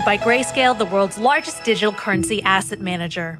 by Grayscale, the world's largest digital currency asset manager.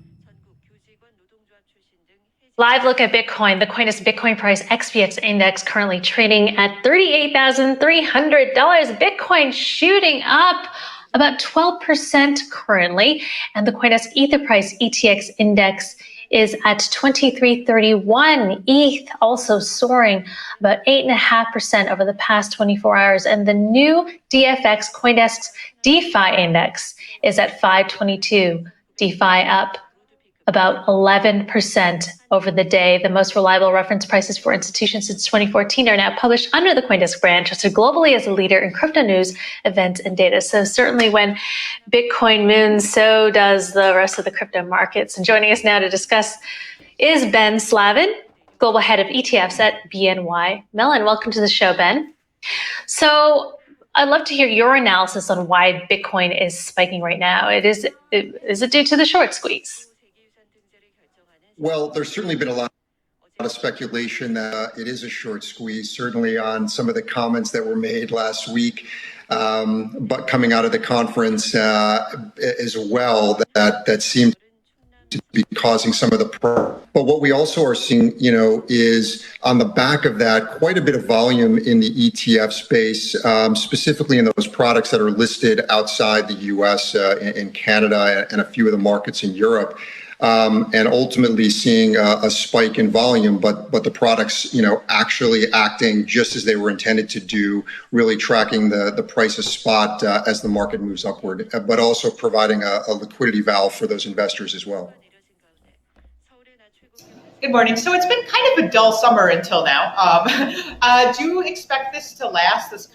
Live look at Bitcoin. The Coindesk Bitcoin price XPX index currently trading at $38,300. Bitcoin shooting up about 12% currently. And the Coindesk Ether price ETX index is at 2331. ETH also soaring about 8.5% over the past 24 hours. And the new DFX Coindesk's DeFi index is at 522. DeFi up about 11% over the day. The most reliable reference prices for institutions since 2014 are now published under the Coindesk brand, trusted globally as a leader in crypto news, events, and data. So certainly when Bitcoin moons, so does the rest of the crypto markets. And joining us now to discuss is Ben Slavin, Global Head of ETFs at BNY Mellon. Welcome to the show, Ben. So I'd love to hear your analysis on why Bitcoin is spiking right now. Is it due to the short squeeze? Well, there's certainly been a lot of speculation that it is a short squeeze, certainly on some of the comments that were made last week, but coming out of the conference as well, that seemed to be causing some of the But what we also are seeing, is on the back of that, quite a bit of volume in the ETF space, specifically in those products that are listed outside the US, in Canada, and a few of the markets in Europe. And ultimately seeing a spike in volume, but the products, actually acting just as they were intended to do, really tracking the price of spot as the market moves upward, but also providing a liquidity valve for those investors as well. Good morning. So it's been kind of a dull summer until now. Do you expect this to last, this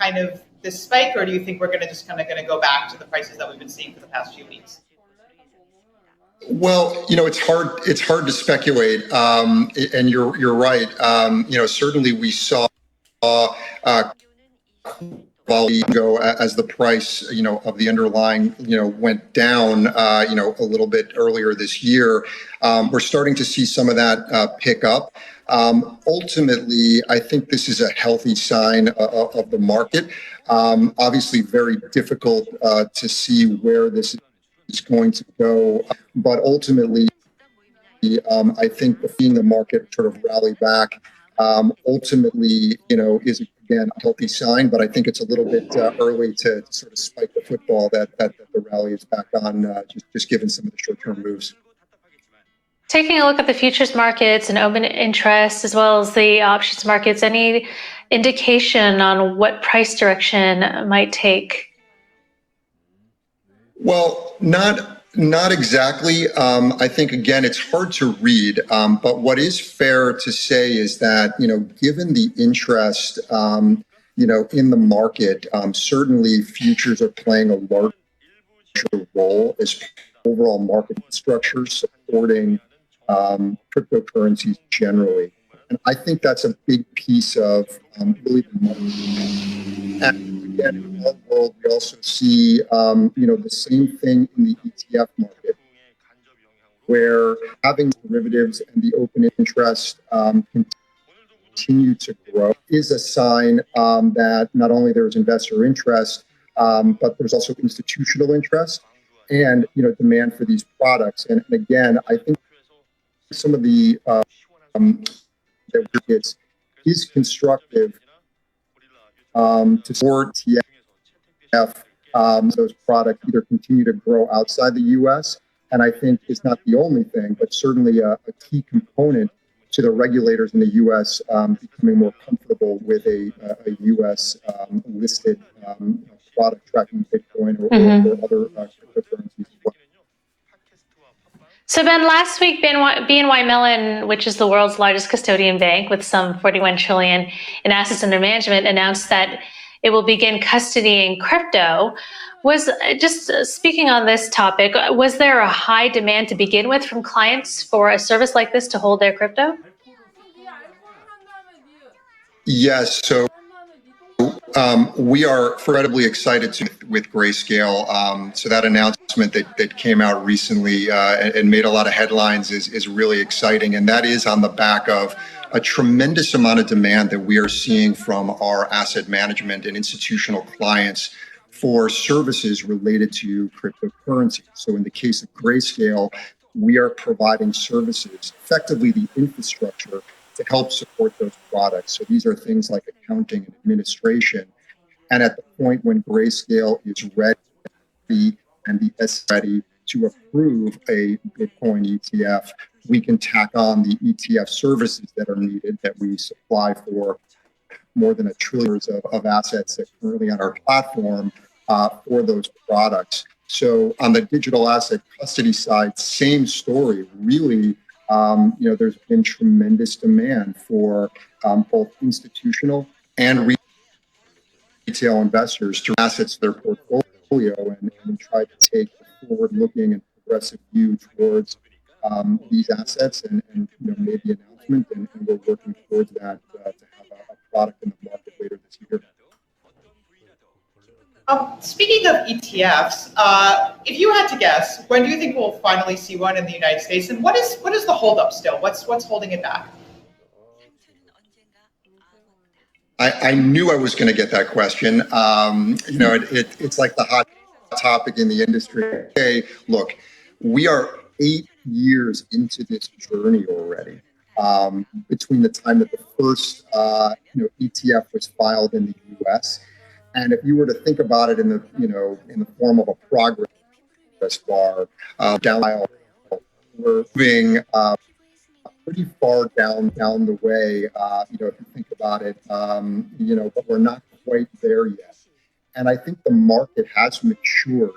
spike, or do you think we're going to go back to the prices that we've been seeing for the past few weeks? Well, it's hard to speculate, and you're right. Certainly we saw volume go as the price, of the underlying, went down, a little bit earlier this year. We're starting to see some of that pick up. Ultimately, I think this is a healthy sign of the market. Obviously, very difficult to see where this is going to go, but ultimately, I think seeing the market sort of rally back, ultimately, is again a healthy sign. But I think it's a little bit early to sort of spike the football that the rally is back on, just given some of the short-term moves. Taking a look at the futures markets and open interest, as well as the options markets, any indication on what price direction might take? Well, not exactly. I think, again, it's hard to read. But what is fair to say is that, given the interest, in the market, certainly futures are playing a larger role as overall market structure supporting cryptocurrencies generally. And I think that's a big piece of really the market. And again, in our world, we also see, the same thing in the ETF market, where having derivatives and the open interest continue to grow is a sign that not only there's investor interest, but there's also institutional interest and, demand for these products. And again, I think some of the that is constructive to support TF, those products either continue to grow outside the U.S. And I think it's not the only thing, but certainly a key component to the regulators in the U.S. Becoming more comfortable with a U.S. listed product tracking Bitcoin or other cryptocurrencies as well. So Ben, last week, BNY Mellon, which is the world's largest custodian bank with some 41 trillion in assets under management, announced that it will begin custodying crypto. Was just speaking on this topic, was there a high demand to begin with from clients for a service like this to hold their crypto? Yes. So we are incredibly excited with Grayscale. So that announcement that came out recently and made a lot of headlines is really exciting. And that is on the back of a tremendous amount of demand that we are seeing from our asset management and institutional clients for services related to cryptocurrency. So in the case of Grayscale, we are providing services, effectively the infrastructure, to help support those products. So these are things like accounting and administration. And at the point when Grayscale is ready and the S ready to approve a Bitcoin ETF, we can tack on the ETF services that are needed that we supply for more than $1 trillion of assets that are currently on our platform for those products. So on the digital asset custody side, same story. Really, there's been tremendous demand for both institutional and retail investors to assets their portfolio, and we try to take a forward-looking and progressive view towards these assets and made the announcement, and we're working towards that to have a product in the market later this year. Speaking of ETFs, if you had to guess, when do you think we'll finally see one in the United States? And what is the holdup still? What's holding it back? I knew I was going to get that question. It's like the hot topic in the industry. Okay, look, we are 8 years into this journey already. Between the time that the first ETF was filed in the U.S. And if you were to think about it in the form of a progress bar, down the aisle, we're moving pretty far down the way. If you think about it, but we're not quite there yet. And I think the market has matured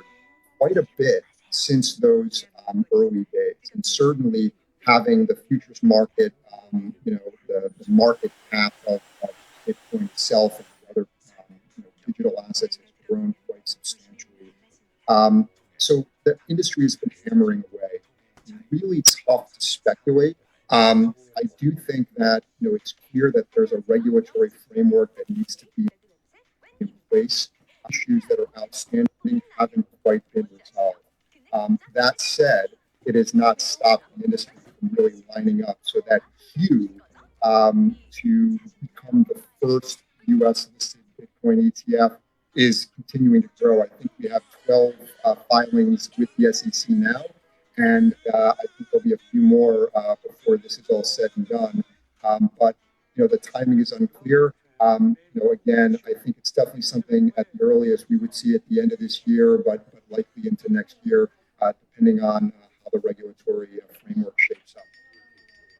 quite a bit since those early days, and certainly having the futures market, the market cap of Bitcoin itself and the other digital assets has grown quite substantially. So the industry has been hammering away. It's really tough to speculate. I do think that it's clear that there's a regulatory framework that needs to be in place. Issues that are outstanding haven't quite been resolved. That said, it has not stopped the industry from really lining up so that queue to become the first U.S. listed Bitcoin ETF is continuing to grow. I think we have 12 filings with the SEC now, and I think there'll be a few more before this is all said and done. But the timing is unclear. Again, I think it's definitely something at the earliest we would see at the end of this year, but likely into next year, depending on how the regulatory framework shapes up.